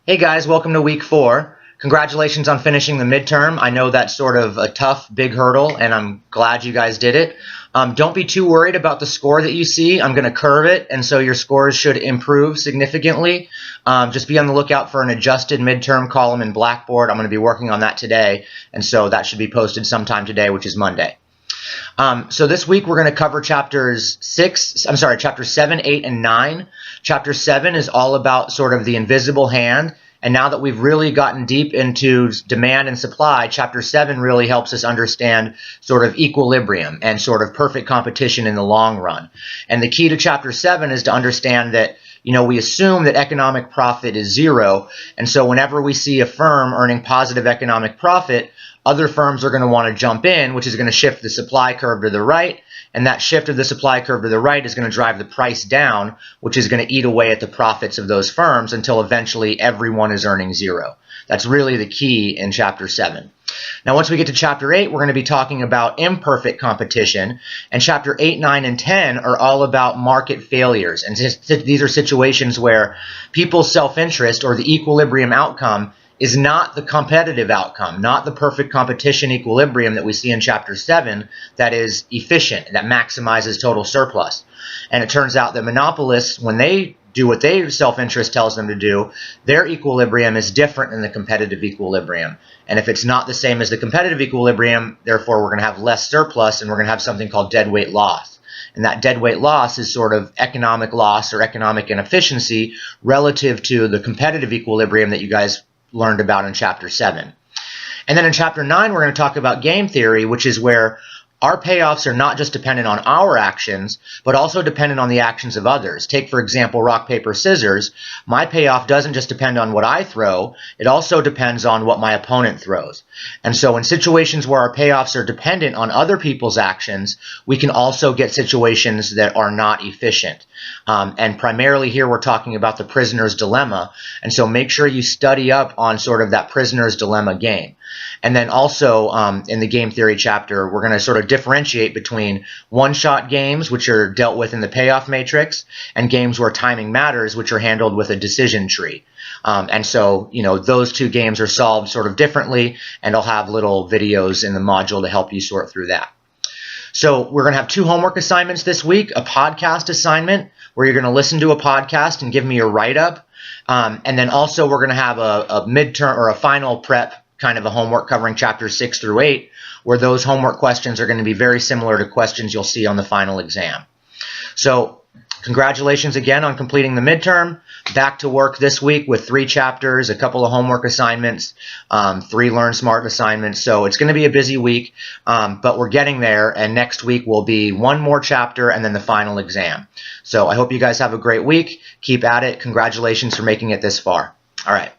Hey guys, welcome to week 4. Congratulations on finishing the midterm. I know that's sort of a tough, big hurdle, and I'm glad you guys did it. Don't be too worried about the score that you see. I'm going to curve it, and so your scores should improve significantly. Just be on the lookout for an adjusted midterm column in Blackboard. I'm going to be working on that today, and so that should be posted sometime today, which is Monday. So this week we're going to cover chapters 7, 8, and 9. Chapter 7 is all about sort of the invisible hand. And now that we've really gotten deep into demand and supply, chapter 7 really helps us understand sort of equilibrium and sort of perfect competition in the long run. And the key to chapter 7 is to understand that we assume that economic profit is zero. And so whenever we see a firm earning positive economic profit, other firms are going to want to jump in, which is going to shift the supply curve to the right. And that shift of the supply curve to the right is going to drive the price down, which is going to eat away at the profits of those firms until eventually everyone is earning zero. That's really the key in chapter 7. Now, once we get to chapter 8, we're going to be talking about imperfect competition. And chapter 8, 9, and 10 are all about market failures. And these are situations where people's self-interest or the equilibrium outcome is not the competitive outcome, not the perfect competition equilibrium that we see in chapter 7 that is efficient, that maximizes total surplus. And it turns out that monopolists, when they do what their self-interest tells them to do, their equilibrium is different than the competitive equilibrium. And if it's not the same as the competitive equilibrium, therefore we're going to have less surplus and we're going to have something called deadweight loss. And that deadweight loss is sort of economic loss or economic inefficiency relative to the competitive equilibrium that you guys learned about in chapter 7. And then in chapter 9, we're going to talk about game theory, which is where our payoffs are not just dependent on our actions, but also dependent on the actions of others. Take, for example, rock, paper, scissors. My payoff doesn't just depend on what I throw. It also depends on what my opponent throws. And so in situations where our payoffs are dependent on other people's actions, we can also get situations that are not efficient. And primarily here we're talking about the prisoner's dilemma. And so make sure you study up on sort of that prisoner's dilemma game. And then also in the game theory chapter, we're going to sort of differentiate between one-shot games, which are dealt with in the payoff matrix, and games where timing matters, which are handled with a decision tree. And so, those two games are solved sort of differently, and I'll have little videos in the module to help you sort through that. So we're going to have 2 homework assignments this week, a podcast assignment where you're going to listen to a podcast and give me your write-up. And then also we're going to have a midterm or a final prep kind of a homework covering chapters 6 through 8, where those homework questions are going to be very similar to questions you'll see on the final exam. So congratulations again on completing the midterm. Back to work this week with 3 chapters, a couple of homework assignments, 3 Learn Smart assignments. So it's going to be a busy week, but we're getting there, and next week will be 1 more chapter and then the final exam. So I hope you guys have a great week. Keep at it. Congratulations for making it this far. All right.